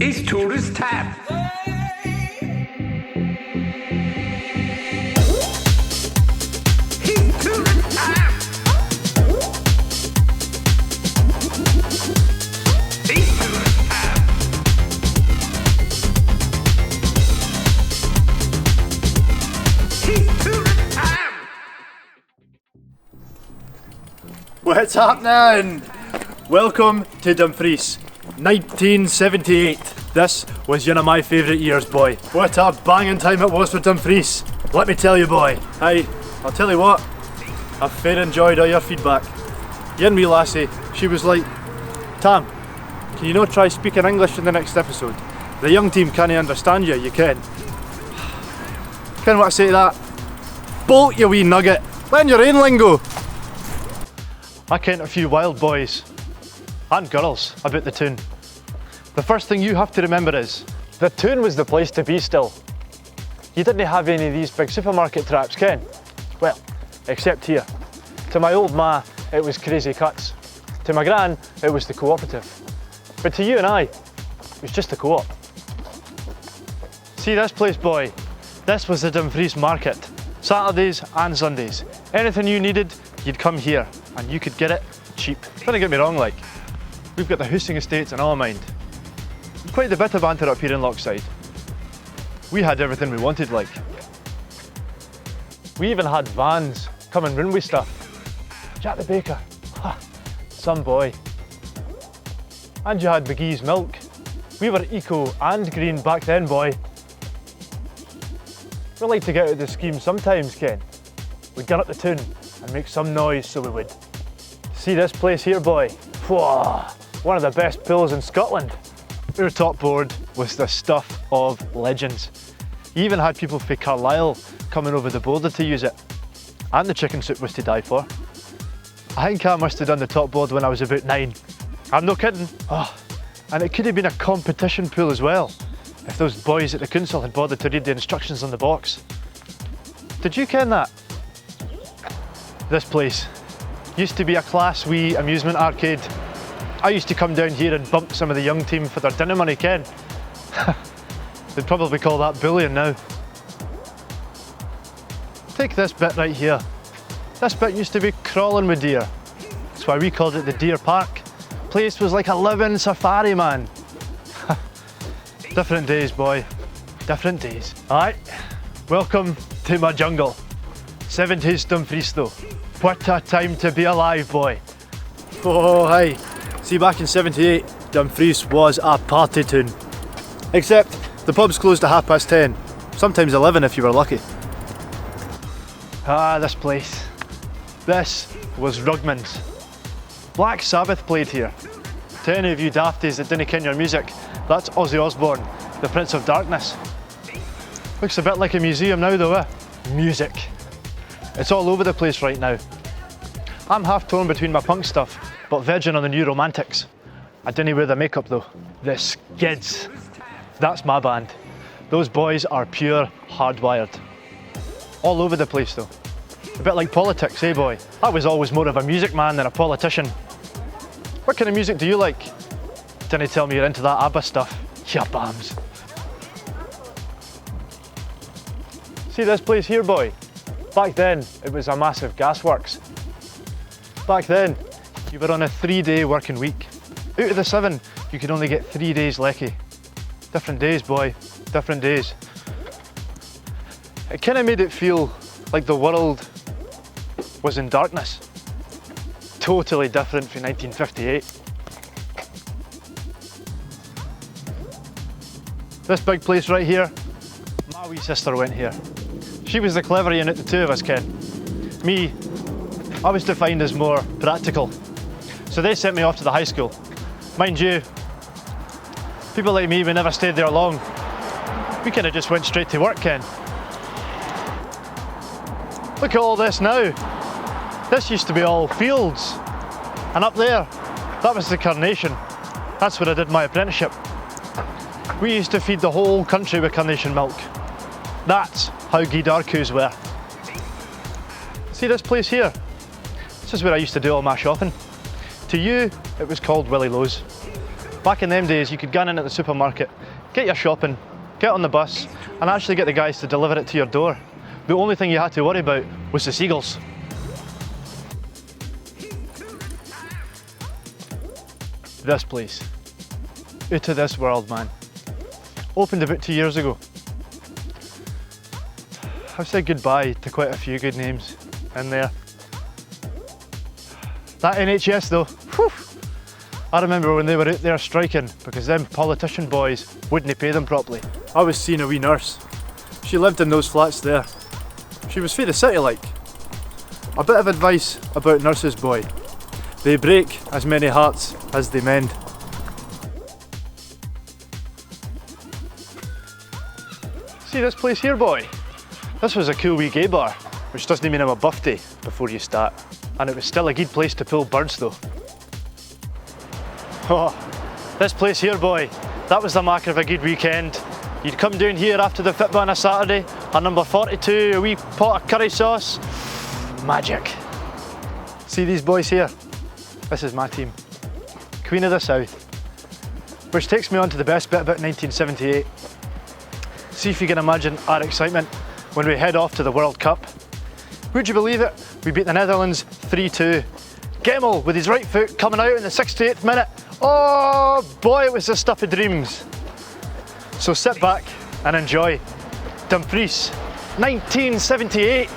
It's tourist time. It's tourist time. It's tourist time. It's tourist time. What's happening? Welcome to Dumfries, 1978. This was one of my favourite years, boy. What a banging time it was for Dumfries. Let me tell you, boy. Hey, I'll tell you what, I've fair enjoyed all your feedback. You and me lassie, she was like, Tam, can you not try speaking English in the next episode? The young team can't understand you, you can. Ken what I say to that? Bolt, you wee nugget. Learn your own lingo. I kent a few wild boys and girls about the town. The first thing you have to remember is, the town was the place to be still. You didn't have any of these big supermarket traps, Ken? Well, except here. To my old ma, it was Crazy Cuts. To my gran, it was the cooperative. But to you and I, it was just the co-op. See this place, boy? This was the Dumfries market. Saturdays and Sundays. Anything you needed, you'd come here, and you could get it cheap. Don't get me wrong, like, we've got the housing estates in our mind. Quite a bit of banter up here in Lochside. We had everything we wanted, like. We even had vans coming round with stuff. Jack the Baker, ha, some boy. And you had McGee's milk. We were eco and green back then, boy. We like to get out of the scheme sometimes, Ken. We'd get up the town and make some noise, so we would. See this place here, boy? Whoa, one of the best pools in Scotland. Our top board was the stuff of legends. You even had people from Carlisle coming over the border to use it. And the chicken soup was to die for. I think I must have done the top board when I was about 9. I'm no kidding. Oh, and it could have been a competition pool as well, if those boys at the council had bothered to read the instructions on the box. Did you ken that? This place used to be a class wee amusement arcade. I used to come down here and bump some of the young team for their dinner money, Ken. They'd probably call that bullying now. Take this bit right here. This bit used to be crawling with deer. That's why we called it the Deer Park. Place was like a living safari, man. Different days, boy. Different days. Aye, welcome to my jungle. 70s Dumfries though. What a time to be alive, boy. Oh, hi. See, back in 78, Dumfries was a party town. Except the pubs closed at 10:30, sometimes 11 if you were lucky. Ah, this place. This was Rugman's. Black Sabbath played here. To any of you dafties that didn't ken your music, that's Ozzy Osbourne, the Prince of Darkness. Looks a bit like a museum now though, eh? Music. It's all over the place right now. I'm half torn between my punk stuff, but vegging on the new Romantics. I didn't wear the makeup though. The Skids. That's my band. Those boys are pure hardwired. All over the place though. A bit like politics, eh boy? I was always more of a music man than a politician. What kind of music do you like? Didn't tell me you're into that ABBA stuff. Ya bams. See this place here, boy? Back then, it was a massive gasworks. Back then, you were on a 3-day working week. Out of the 7, you could only get 3 days lecky. Different days, boy, different days. It kind of made it feel like the world was in darkness. Totally different from 1958. This big place right here, my wee sister went here. She was the clever one out the two of us, Ken. Me, I was defined as more practical. So they sent me off to the high school. Mind you, people like me, we never stayed there long. We kind of just went straight to work, Ken. Look at all this now. This used to be all fields. And up there, that was the Carnation. That's where I did my apprenticeship. We used to feed the whole country with carnation milk. That's how good our coos were. See this place here? This is where I used to do all my shopping. To you, it was called Willie Lowe's. Back in them days, you could go in at the supermarket, get your shopping, get on the bus, and actually get the guys to deliver it to your door. The only thing you had to worry about was the seagulls. This place. Out of this world, man. Opened about 2 years ago. I've said goodbye to quite a few good names in there. That NHS though, whew, I remember when they were out there striking because them politician boys wouldn't pay them properly. I was seeing a wee nurse. She lived in those flats there. She was fae the city like. A bit of advice about nurses, boy. They break as many hearts as they mend. See this place here, boy? This was a cool wee gay bar, which doesn't mean I'm a buffy before you start. And it was still a good place to pull birds though. Oh, this place here, boy, that was the mark of a good weekend. You'd come down here after the football on a Saturday, a number 42, a wee pot of curry sauce. Magic. See these boys here? This is my team. Queen of the South. Which takes me on to the best bit about 1978. See if you can imagine our excitement when we head off to the World Cup. Would you believe it? We beat the Netherlands 3-2. Gemmell with his right foot coming out in the 68th minute. Oh boy, it was the stuff of dreams. So sit back and enjoy Dumfries 1978.